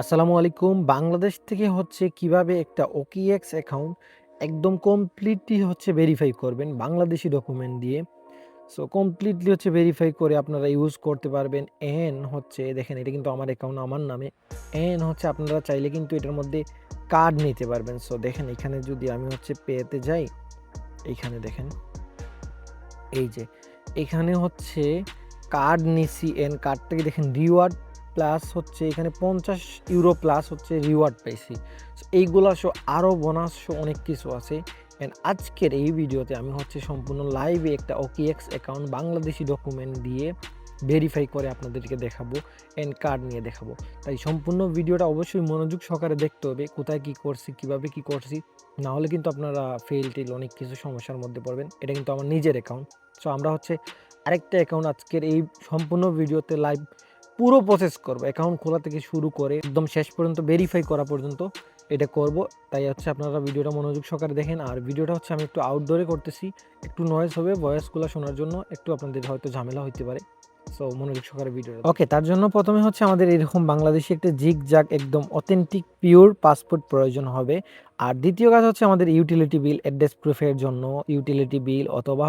আসসালামু আলাইকুম। বাংলাদেশ থেকে কিভাবে একটা OKX অ্যাকাউন্ট একদম কমপ্লিটলি ভেরিফাই করবেন বাংলাদেশি ডকুমেন্ট দিয়ে। সো কমপ্লিটলি ভেরিফাই করে আপনারা ইউজ করতে পারবেন। দেখেন, এটা কিন্তু আমার অ্যাকাউন্ট, আমার নামে। আপনারা চাইলে কিন্তু এটার মধ্যে কার্ড নিতে পারবেন। সো দেখেন, এখানে যদি আমি পেতে যাই, এইখানে দেখেন, এই যে এখানে কার্ড নিছি। কার্ড থেকে দেখেন রিওয়ার্ড প্লাস এখানে 50 ইউরো প্লাস রিওয়ার্ড পাইছি। এইগুলা আরও বোনাস অনেক কিছু আছে। আজকের এই ভিডিওতে আমি সম্পূর্ণ লাইভে একটা OKX অ্যাকাউন্ট বাংলাদেশি ডকুমেন্ট দিয়ে ভেরিফাই করে আপনাদেরকে দেখাবো, কার্ড নিয়ে দেখাবো। তাই সম্পূর্ণ ভিডিওটা অবশ্যই মনোযোগ সহকারে দেখতে হবে, কোথায় কি করছি, কিভাবে কি করছি। না হলে কিন্তু আপনারা টেল অনেক কিছু সমস্যার মধ্যে পড়বেন। এটা কিন্তু আমার নিজের অ্যাকাউন্ট। সো আমরা আরেকটা অ্যাকাউন্ট আজকের এই সম্পূর্ণ ভিডিওতে লাইভ পুরো প্রসেস করব, অ্যাকাউন্ট খোলা থেকে শুরু করে একদম শেষ পর্যন্ত ভেরিফাই করা পর্যন্ত এটা করব। তাই আপনারা ভিডিওটা মনোযোগ সহকারে দেখেন। আর ভিডিওটা আমি একটু আউটডোরে করতেছি, একটু নয়েজ হবে, ভয়েসগুলো শোনার জন্য একটু আপনাদের হয়তো ঝামেলা হইতে পারে। সো মনোযোগ সহকারে ভিডিওটা ওকে। তার জন্য প্রথমে আমাদের এরকম বাংলাদেশি একটা জিগজ্যাগ একদম অথেন্টিক পিওর পাসপোর্ট প্রয়োজন হবে। আর দ্বিতীয় কাজ আমাদের ইউটিলিটি বিল, অ্যাড্রেস প্রুফের জন্য ইউটিলিটি বিল অথবা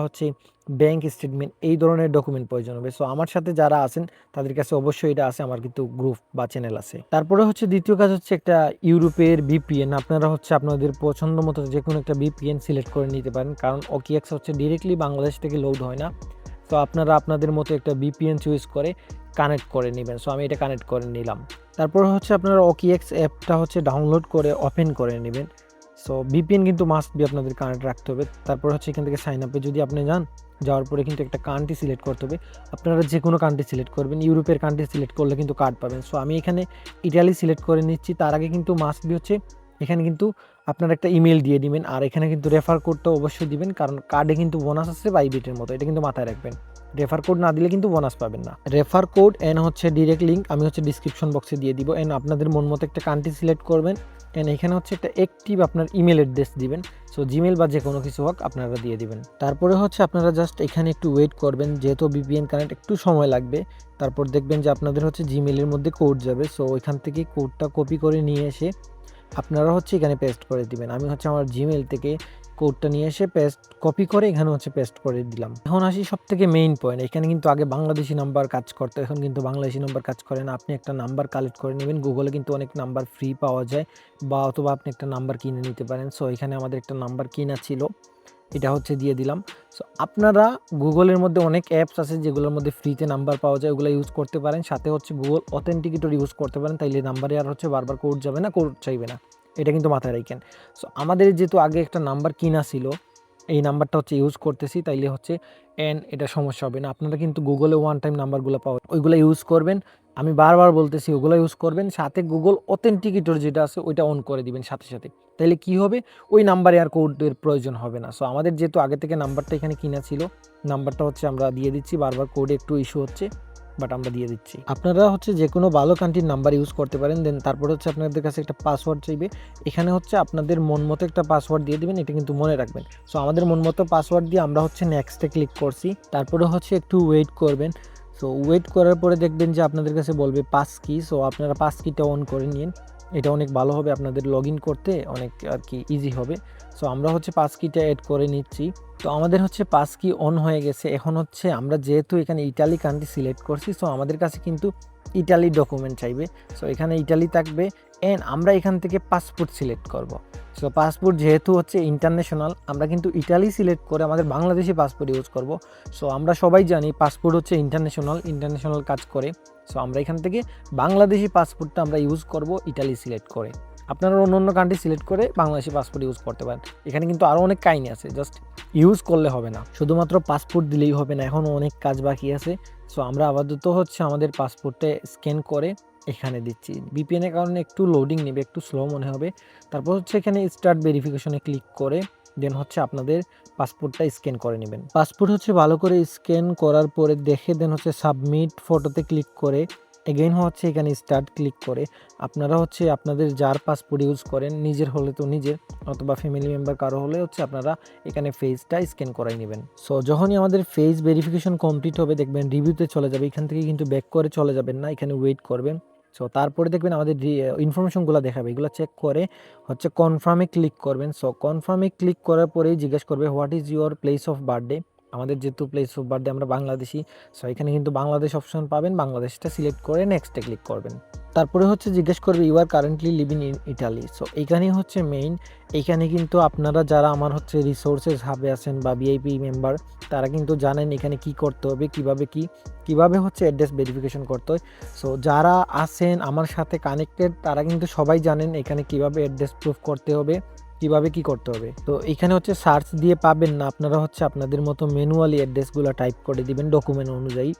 ব্যাংক স্টেটমেন্ট, এই ধরনের ডকুমেন্ট প্রয়োজন হবে। সো আমার সাথে যারা আছেন তাদের কাছে অবশ্যই এটা আছে, আমার কিন্তু গ্রুপ বা চ্যানেল আছে। তারপরে দ্বিতীয় কাজ একটা ইউরোপের VPN। আপনারা আপনাদের পছন্দ মতো যে কোনো একটা VPN সিলেক্ট করে নিতে পারেন, কারণ OKX ডিরেক্টলি বাংলাদেশ থেকে লোড হয় না। তো আপনারা আপনাদের মতো একটা VPN চুজ করে কানেক্ট করে নেবেন। সো আমি এটা কানেক্ট করে নিলাম। তারপর আপনারা OKX অ্যাপটা ডাউনলোড করে ওপেন করে নেবেন। সো VPN কিন্তু মাস্ট বি আপনাদের কানেক্ট রাখতে হবে। তারপর এখান থেকে সাইন আপে যদি আপনি যান, যাওয়ার পরে কিন্তু একটা কান্ট্রি সিলেক্ট করতে হবে। আপনারা যে কোনো কান্ট্রি সিলেক্ট করবেন, ইউরোপের কান্ট্রি সিলেক্ট করলে কিন্তু কার্ড পাবেন। সো আমি এখানে ইটালি সিলেক্ট করে নিচ্ছি। তার আগে কিন্তু মাস্ট বি এখানে কিন্তু আপনারা একটা ইমেল দিয়ে দিবেন। আর এখানে কিন্তু রেফার কোডটা অবশ্যই দিবেন, কারণ কার্ডে কিন্তু বোনাস আছে বাইবিটের মতো, এটা কিন্তু মাথায় রাখবেন। রেফার কোড না দিলে কিন্তু বোনাস পাবেন না। রেফার কোড ডিরেক্ট লিঙ্ক আমি ডিসক্রিপশন বক্সে দিয়ে দিব। আপনাদের মন মতো একটা কান্ট্রি সিলেক্ট করবেন। এখানে একটা অ্যাক্টিভ আপনার ইমেল অ্যাড্রেস দিবেন। সো জিমেল বা যে কোনো কিছু হোক আপনারা দিয়ে দিবেন। তারপরে আপনারা জাস্ট এখানে একটু ওয়েট করবেন, যেহেতু VPN কানেক্ট একটু সময় লাগবে। তারপর দেখবেন যে আপনাদের জিমেলের মধ্যে কোড যাবে। সো ওইখান থেকে কোডটা কপি করে নিয়ে এসে আপনারা এখানে পেস্ট করে দিবেন। আমি আমার জিমেল থেকে কোডটা নিয়ে এসে কপি করে এখানে পেস্ট করে দিলাম। এখন আসি সব থেকে মেইন পয়েন্ট। এখানে কিন্তু আগে বাংলাদেশি নাম্বার কাজ করতো, এখন কিন্তু বাংলাদেশি নাম্বার কাজ করে না। আপনি একটা নাম্বার কালেক্ট করে নেবেন। গুগলে কিন্তু অনেক নাম্বার ফ্রি পাওয়া যায়, বা অথবা আপনি একটা নাম্বার কিনে নিতে পারেন। সো এখানে আমাদের একটা নাম্বার কিনা ছিল, এটা দিয়ে দিলাম। সো আপনারা গুগলের মধ্যে অনেক অ্যাপস আছে যেগুলোর মধ্যে ফ্রিতে নাম্বার পাওয়া যায়, ওগুলো ইউজ করতে পারেন। সাথে গুগল অথেন্টিকেটর ইউজ করতে পারেন, তাইলে নাম্বারে আর বারবার কোড যাবে না, কোড চাইবে না। এটা কিন্তু মাথায় রাখেন। সো আমাদের যেহেতু আগে একটা নাম্বার কিনা ছিল, এই নাম্বারটা ইউজ করতেছি, তাইলে এটা সমস্যা হবে না। আপনারা কিন্তু গুগলে ওয়ান টাইম নাম্বারগুলো পাওয়া, ওইগুলো ইউজ করবেন। আমি বারবার বলতেছি ওগুলো ইউজ করবেন। সাথে গুগল অথেন্টিকেটর যেটা আছে ওইটা অন করে দিবেন সাথে সাথে। তাইলে কি হবে, ওই নাম্বারে আর কোডের প্রয়োজন হবে না। সো আমাদের যেহেতু আগে থেকে নাম্বারটা এখানে কিনা ছিল, নাম্বারটা আমরা দিয়ে দিচ্ছি। বারবার কোডে একটু ইস্যু হচ্ছে, বাট আমরা দিয়ে দিচ্ছি। আপনারা যে কোনো ভালো কান্ট্রির নাম্বার ইউজ করতে পারেন। দেন তারপর আপনাদের কাছে একটা পাসওয়ার্ড চাইবে। এখানে আপনাদের মন মতো একটা পাসওয়ার্ড দিয়ে দিবেন, এটা কিন্তু মনে রাখবেন। সো আমাদের মন মতো পাসওয়ার্ড দিয়ে আমরা নেক্সটে ক্লিক করছি। তারপরে একটু ওয়েট করবেন। সো ওয়েট করার পরে দেখবেন যে আপনাদের কাছে বলবে পাস কি। সো আপনারা পাস কিটা অন করে নিন, এটা অনেক ভালো হবে, আপনাদের লগ ইন করতে অনেক আর কি ইজি হবে। সো আমরা পাস কিটা অ্যাড করে নিচ্ছি। তো আমাদের পাস কি অন হয়ে গেছে। এখন আমরা যেহেতু এখানে ইটালি কান্ট্রি সিলেক্ট করছি, সো আমাদের কাছে কিন্তু ইটালি ডকুমেন্ট চাইবে। সো এখানে ইটালি থাকবে। আমরা এখান থেকে পাসপোর্ট সিলেক্ট করব। সো পাসপোর্ট যেহেতু ইন্টারন্যাশনাল, আমরা কিন্তু ইটালি সিলেক্ট করে আমাদের বাংলাদেশি পাসপোর্ট ইউজ করব। সো আমরা সবাই জানি পাসপোর্ট ইন্টারন্যাশনাল কাজ করে। সো আমরা এখান থেকে বাংলাদেশি পাসপোর্টটা আমরা ইউজ করব ইটালি সিলেক্ট করে। আপনারা অন্য কান্ট্রি সিলেক্ট করে বাংলাদেশি পাসপোর্ট ইউজ করতে পারেন। এখানে কিন্তু আরও অনেক কাহিনী আছে, জাস্ট ইউজ করলে হবে না, শুধুমাত্র পাসপোর্ট দিলেই হবে না, এখনও অনেক কাজ বাকি আছে। সো আমরা আপাতত আমাদের পাসপোর্টে স্ক্যান করে এখানে দিচ্ছি। VPN-এর কারণে একটু লোডিং নেবে, একটু স্লো মনে হবে। তারপর এখানে স্টার্ট ভেরিফিকেশনে ক্লিক করে দেন আপনাদের পাসপোর্টটা স্ক্যান করে নেবেন। পাসপোর্ট ভালো করে স্ক্যান করার পরে দেখে দেন সাবমিট ফটোতে ক্লিক করে এগেইন এখানে স্টার্ট ক্লিক করে আপনারা আপনাদের যার পাসপোর্ট ইউজ করেন, নিজের হলে তো নিজের, অথবা ফ্যামিলি মেম্বার কারো হলে আপনারা এখানে ফেসটা স্ক্যান করাই নেবেন। সো যখনই আমাদের ফেস ভেরিফিকেশন কমপ্লিট হবে দেখবেন রিভিউতে চলে যাবে। এখান থেকে কিন্তু ব্যাক করে চলে যাবেন না, এখানে ওয়েট করবেন। সো তারপরে দেখবেন আমাদের যে ইনফরমেশনগুলো দেখাবে এগুলো চেক করে হচ্ছে কনফার্মে ক্লিক করবেন। সো কনফার্মে ক্লিক করার পরেই জিজ্ঞেস করবে what is your place of birthday. আমাদের যেহেতু প্লেস অফ বার্থডে আমরা বাংলাদেশি, সো এখানে কিন্তু বাংলাদেশ অপশন পাবেন, বাংলাদেশটা সিলেক্ট করে নেক্সটে ক্লিক করবেন। তারপরে হচ্ছে জিজ্ঞেস করবে you are currently living in Italy. So এইখানেই হচ্ছে মেইন, এইখানে কিন্তু আপনারা যারা আমার হচ্ছে রিসোর্সেস হাবে আছেন বা ভিআইপি মেম্বার, তারা কিন্তু জানেন এখানে কি করতে হবে, কিভাবে হচ্ছে অ্যাড্রেস ভেরিফিকেশন করতে হয়। সো যারা আছেন আমার সাথে কানেক্টেড তারা কিন্তু সবাই জানেন এখানে কিভাবে অ্যাড্রেস প্রুফ করতে হবে, কিভাবে কি করতে হবে। তো এখানে হচ্ছে সার্চ দিয়ে পাবেন না, আপনারা হচ্ছে আপনাদের মতো ম্যানুয়ালি অ্যাড্রেসগুলো টাইপ করে দিবেন ডকুমেন্ট অনুযায়ী।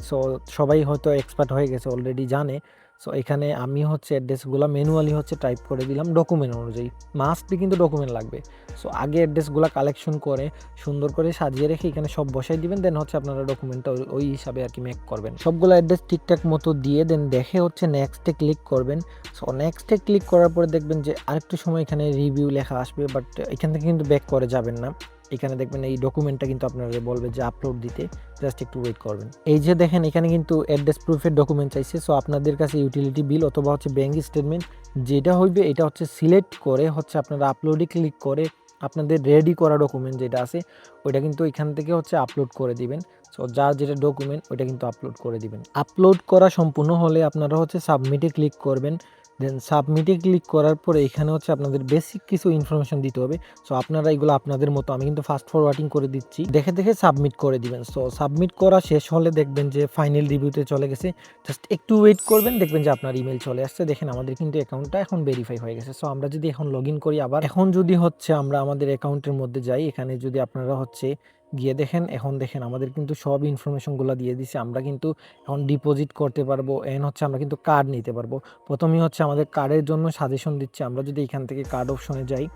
সো সবাই হয়তো এক্সপার্ট হয়ে গেছে, অলরেডি জানে। সো এখানে আমি হচ্ছে অ্যাড্রেসগুলো ম্যানুয়ালি হচ্ছে টাইপ করে দিলাম ডকুমেন্ট অনুযায়ী, মাস্টলি কিন্তু ডকুমেন্ট লাগবে। সো আগে অ্যাড্রেসগুলো কালেকশন করে সুন্দর করে সাজিয়ে রেখে এখানে সব বসাই দিবেন, দেন হচ্ছে আপনারা ডকুমেন্টটা ওই হিসাবে আর কি মেক করবেন। সবগুলো অ্যাড্রেস ঠিকঠাক মতো দিয়ে দেন দেখে হচ্ছে নেক্সটে ক্লিক করবেন। সো নেক্সটে ক্লিক করার পরে দেখবেন যে আরেকটু সময় এখানে রিভিউ লেখা আসবে, বাট এখান থেকে কিন্তু ব্যাক করে যাবেন না। এখানে দেখবেন এই ডকুমেন্টটা কিন্তু আপনারা বলবে যে আপলোড দিতে, জাস্ট একটু ওয়েট করবেন। এই যে দেখেন এখানে কিন্তু অ্যাড্রেস প্রুফের ডকুমেন্ট চাইছে। সো আপনাদের কাছে ইউটিলিটি বিল অথবা হচ্ছে ব্যাঙ্ক স্টেটমেন্ট যেটা হইবে এটা হচ্ছে সিলেক্ট করে হচ্ছে আপনারা আপলোডে ক্লিক করে আপনাদের রেডি করা ডকুমেন্ট যেটা আছে ওইটা কিন্তু এখান থেকে হচ্ছে আপলোড করে দিবেন। সো যার যেটা ডকুমেন্ট ওইটা কিন্তু আপলোড করে দিবেন। আপলোড করা সম্পূর্ণ হলে আপনারা হচ্ছে সাবমিটে ক্লিক করবেন। দেন সাবমিটে ক্লিক করার পরে এখানে হচ্ছে আপনাদের বেসিক কিছু ইনফরমেশন দিতে হবে। সো আপনারা এগুলো আপনাদের মতো, আমি কিন্তু ফাস্ট ফরওয়ার্ডিং করে দিচ্ছি, দেখে দেখে সাবমিট করে দিবেন। সো সাবমিট করা শেষ হলে দেখবেন যে ফাইনাল রিভিউতে চলে গেছে, জাস্ট একটু ওয়েট করবেন, দেখবেন যে আপনার ইমেল চলে আসছে। দেখেন আমাদের কিন্তু অ্যাকাউন্টটা এখন ভেরিফাই হয়ে গেছে। সো আমরা যদি এখন লগ ইন করি আবার, এখন যদি হচ্ছে আমরা আমাদের অ্যাকাউন্টের মধ্যে যাই, এখানে যদি আপনারা হচ্ছে গিয়ে দেখেন, এখন দেখেন আমাদের কিন্তু সব ইনফরমেশনগুলো দিয়ে দিছে। আমরা কিন্তু এখন ডিপোজিট করতে পারবো, এন্ড হচ্ছে আমরা কিন্তু কার্ড নিতে পারবো। প্রথমেই হচ্ছে আমাদের কার্ডের জন্য সাজেশন দিচ্ছে, আমরা যদি এখান থেকে কার্ড অপশনে যাই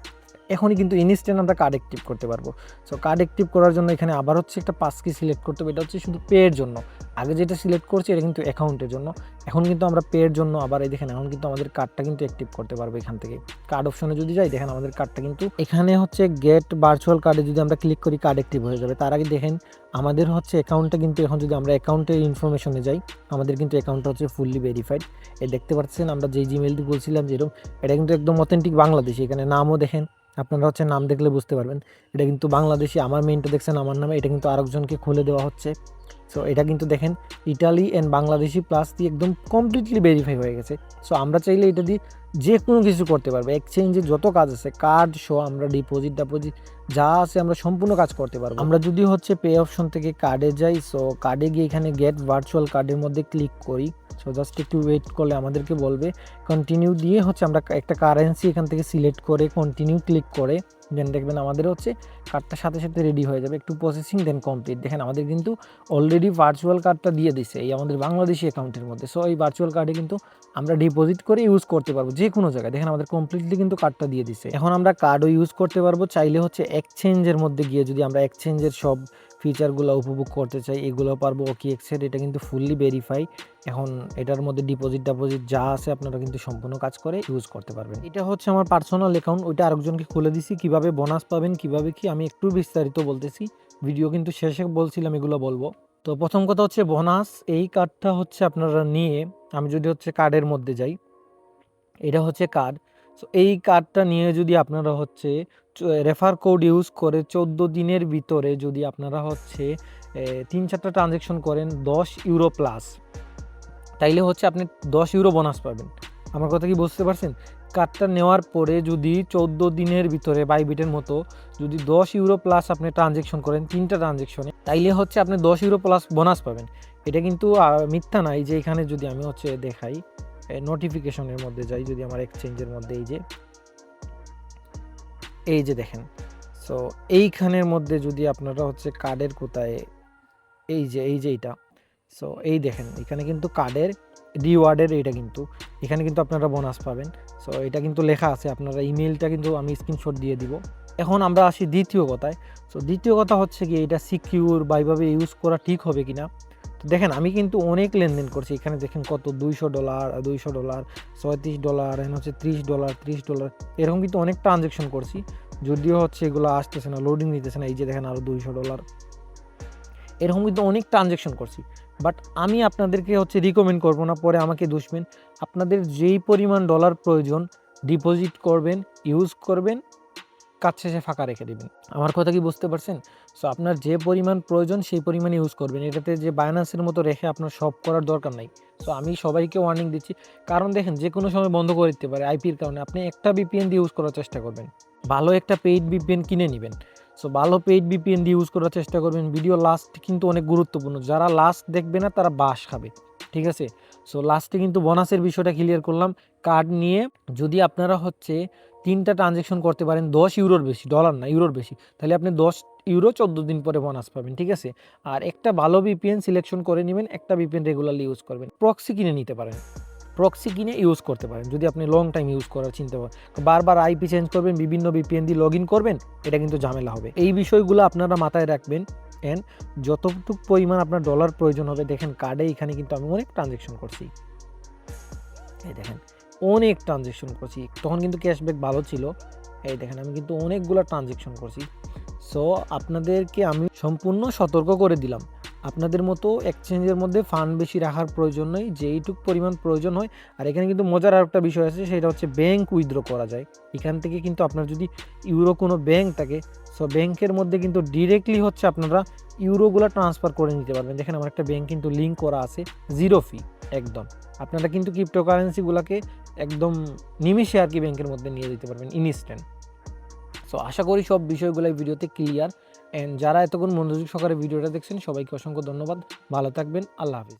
এখনই কিন্তু ইনস্ট্যান্ট আমরা কার্ড অ্যাক্টিভ করতে পারবো। সো কার্ড অ্যাক্টিভ করার জন্য এখানে আবার হচ্ছে একটা পাস কি সিলেক্ট করতে হবে, এটা হচ্ছে শুধু পেয়ের জন্য। আগে যেটা সিলেক্ট করছি এটা কিন্তু অ্যাকাউন্টের জন্য, এখন কিন্তু আমরা পেয়ের জন্য আবার এই দেখেন এখন কিন্তু আমাদের কার্ডটা কিন্তু অ্যাক্টিভ করতে পারবো। এখান থেকে কার্ড অপশনে যদি যাই দেখেন আমাদের কার্ডটা কিন্তু এখানে হচ্ছে গেট ভার্চুয়াল কার্ডে যদি আমরা ক্লিক করি কার্ড অ্যাক্টিভ হয়ে যাবে। তার আগে দেখেন আমাদের হচ্ছে অ্যাকাউন্টটা কিন্তু এখন যদি আমরা অ্যাকাউন্টের ইনফরমেশনে যাই আমাদের কিন্তু অ্যাকাউন্টটা হচ্ছে ফুললি ভেরিফাইড। এই দেখতে পাচ্ছেন আমরা যেই জিমেলটি বলছিলাম যেরকম, এটা কিন্তু একদম অথেন্টিক বাংলাদেশি। এখানে নামও দেখেন, আপনারা হচ্ছে নাম দেখলে বুঝতে পারবেন এটা কিন্তু বাংলাদেশি। আমার মেইনটা দেখছেন আমার নামে, এটা কিন্তু আরেকজনকে খুলে দেওয়া হচ্ছে। সো এটা কিন্তু দেখেন ইটালি অ্যান্ড বাংলাদেশি প্লাস দিয়ে একদম কমপ্লিটলি ভেরিফাই হয়ে গেছে। সো আমরা চাইলে এটা দিয়ে যে কোনো কিছু করতে পারবো, এক্সচেঞ্জের যত কাজ আছে কার্ড সহ আমরা ডিপোজিট যা আছে আমরা সম্পূর্ণ কাজ করতে পারবো। আমরা যদি হচ্ছে পে অপশন থেকে কার্ডে যাই, সো কার্ডে গিয়ে এখানে গেট ভার্চুয়াল কার্ডের মধ্যে ক্লিক করি। সো জাস্ট একটু ওয়েট করলে আমাদেরকে বলবে কন্টিনিউ দিয়ে হচ্ছে আমরা একটা কারেন্সি এখান থেকে সিলেক্ট করে কন্টিনিউ ক্লিক করে দেন দেখবেন আমাদের হচ্ছে কার্ডটা সাথে সাথে রেডি হয়ে যাবে। একটু প্রসেসিং দেন কমপ্লিট। দেখেন আমাদের কিন্তু অলরেডি ভার্চুয়াল কার্ডটা দিয়ে দিছে এই আমাদের বাংলাদেশি অ্যাকাউন্টের মধ্যে। সো এই ভার্চুয়াল কার্ডে কিন্তু আমরা ডিপোজিট করে ইউজ করতে পারবো যে কোনো জায়গায়। দেখেন আমাদের কমপ্লিটলি কিন্তু কার্ডটা দিয়ে দিছে। এখন আমরা কার্ডও ইউজ করতে পারবো, চাইলে হচ্ছে এক্সচেঞ্জের মধ্যে গিয়ে যদি আমরা এক্সচেঞ্জের সব ফিচারগুলো উপভোগ করতে চাই এগুলো পারবো। OKX-এর এটা কিন্তু ফুললি ভেরিফাই। এখন এটার মধ্যে ডিপোজিট যা আছে আপনারা কিন্তু সম্পূর্ণ কাজ করে ইউজ করতে পারবেন। এটা হচ্ছে আমার পার্সোনাল অ্যাকাউন্ট, ওইটা আরেকজনকে খুলে দিছি। কিভাবে বোনাস পাবেন কিভাবে কি আমি একটু বিস্তারিত বলতেছি, ভিডিও কিন্তু শেষে বলছিলাম এগুলো বলবো। তো প্রথম কথা হচ্ছে বোনাস, এই কার্ডটা হচ্ছে আপনারা নিয়ে, আমি যদি হচ্ছে কার্ডের মধ্যে যাই, এটা হচ্ছে কার্ড। সো এই কার্ডটা নিয়ে যদি আপনারা হচ্ছে রেফার কোড ইউজ করে 14 দিনের ভিতরে যদি আপনারা হচ্ছে 3-4টা ট্রানজ্যাকশন করেন 10 ইউরো প্লাস, তাইলে হচ্ছে আপনি 10 ইউরো বোনাস পাবেন। আমার কথা কি বুঝতে পারছেন? কার্ডটা নেওয়ার পরে যদি 14 দিনের ভিতরে বাইবিটের মতো যদি 10 ইউরো প্লাস আপনি ট্রানজ্যাকশন করেন 3টা ট্রানজ্যাকশনে, তাইলে হচ্ছে আপনি 10 ইউরো প্লাস বোনাস পাবেন। এটা কিন্তু মিথ্যা নাই। যে এখানে যদি আমি হচ্ছে দেখাই নোটিফিকেশনের মধ্যে যাই, যদি আমার এক্সচেঞ্জের মধ্যে এই যে দেখেন, সো এইখানের মধ্যে যদি আপনারা হচ্ছে কার্ডের কোথায় এই যে এইটা, সো এই দেখেন এখানে কিন্তু কার্ডের রিওয়ার্ডের এইটা কিন্তু এখানে কিন্তু আপনারা বোনাস পাবেন। সো এটা কিন্তু লেখা আছে, আপনারা ইমেলটা কিন্তু আমি স্ক্রিনশট দিয়ে দিব। এখন আমরা আসি দ্বিতীয় কথায়। সো দ্বিতীয় কথা হচ্ছে কি এটা সিকিউর বা এইভাবে ইউজ করা ঠিক হবে কিনা। তো দেখেন আমি কিন্তু অনেক লেনদেন করছি। এখানে দেখেন কত $200 $36 এখানে হচ্ছে $30 এরকম কিন্তু অনেক ট্রানজ্যাকশন করছি। যদিও হচ্ছে এগুলো আসতেছে না, লোডিং নিতেছে না। এই যে দেখেন আরও $200 এরকম কিন্তু অনেক ট্রানজ্যাকশন করছি। বাট আমি আপনাদেরকে হচ্ছে রিকমেন্ড করব না, পরে আমাকে দুষবেন। আপনাদের যেই পরিমাণ ডলার প্রয়োজন ডিপোজিট করবেন, ইউজ করবেন, কাজ শেষে ফাঁকা রেখে দিবেন। আমার কথা কি বুঝতে পারছেন? সো আপনার যে পরিমাণ প্রয়োজন সেই পরিমাণে ইউজ করবেন। এটাতে যে বায়ান্যান্সের মতো রেখে আপনার সব করার দরকার নাই। সো আমি সবাইকে ওয়ার্নিং দিচ্ছি, কারণ দেখেন যে কোনো সময় বন্ধ করে দিতে পারে আইপির কারণে। আপনি একটা ভিপিএন দিয়ে ইউজ করার চেষ্টা করবেন, ভালো একটা পেইড ভিপিএন কিনে নেবেন। সো ভালো পেইড ভিপিএন দিয়ে ইউজ করার চেষ্টা করবেন। ভিডিও লাস্ট কিন্তু অনেক গুরুত্বপূর্ণ, যারা লাস্ট দেখবে না তারা বাস খাবে, ঠিক আছে? সো লাস্টে কিন্তু বোনাসের বিষয়টা ক্লিয়ার করলাম। কার্ড নিয়ে যদি আপনারা হচ্ছে 3টা ট্রানজ্যাকশন করতে পারেন 10 ইউরোর বেশি, ডলার না ইউরোর বেশি, তাহলে আপনি 10 ইউরো 14 দিন পরে বোনাস পাবেন, ঠিক আছে? আর একটা ভালো ভিপিএন সিলেকশন করে নেবেন, একটা ভিপিএন রেগুলারলি ইউজ করবেন। প্রক্সি কিনে নিতে পারেন, প্রক্সি কিনে ইউজ করতে পারেন যদি আপনি লং টাইম ইউজ করার চিন্তা করেন। বারবার আইপি চেঞ্জ করবেন, বিভিন্ন ভিপিএন দিয়ে লগ ইন করবেন, এটা কিন্তু ঝামেলা হবে। এই বিষয়গুলো আপনারা মাথায় রাখবেন। অ্যান্ড যতটুকু পরিমাণ আপনার ডলার প্রয়োজন হবে, দেখেন কার্ডে এখানে কিন্তু আমি অনেক ট্রানজ্যাকশন করছি, এই দেখেন অনেক ট্রানজ্যাকশন করছি, তখন কিন্তু ক্যাশব্যাক ভালো ছিল। এই দেখেন আমি কিন্তু অনেকগুলো ট্রানজ্যাকশন করছি। সো আপনাদেরকে আমি সম্পূর্ণ সতর্ক করে দিলাম, আপনাদের মতো এক্সচেঞ্জের মধ্যে ফান্ড বেশি রাখার প্রয়োজন নেই, যেইটুক পরিমাণ প্রয়োজন হয়। আর এখানে কিন্তু মজার আর একটা বিষয় আছে, সেটা হচ্ছে ব্যাংক উইথড্র করা যায় এখান থেকে। কিন্তু আপনার যদি ইউরো কোনো ব্যাংক থাকে, সো ব্যাংকের মধ্যে কিন্তু ডিরেক্টলি হচ্ছে আপনারা ইউরোগুলো ট্রান্সফার করে নিতে পারবেন। দেখেন আমার একটা ব্যাংক কিন্তু লিঙ্ক করা আছে, জিরো ফি একদম। আপনারা কিন্তু ক্রিপ্টোকারেন্সিগুলোকে একদম নিমিষে আর কি ব্যাংকের মধ্যে নিয়ে দিতে পারবেন, ইনস্ট্যান্ট। সো আশা করি সব বিষয়গুলো এই ভিডিওতে ক্লিয়ার। অ্যান্ড যারা এতক্ষণ মনোযোগ সহকারে ভিডিওটা দেখছেন সবাইকে অসংখ্য ধন্যবাদ। ভালো থাকবেন, আল্লাহ হাফিজ।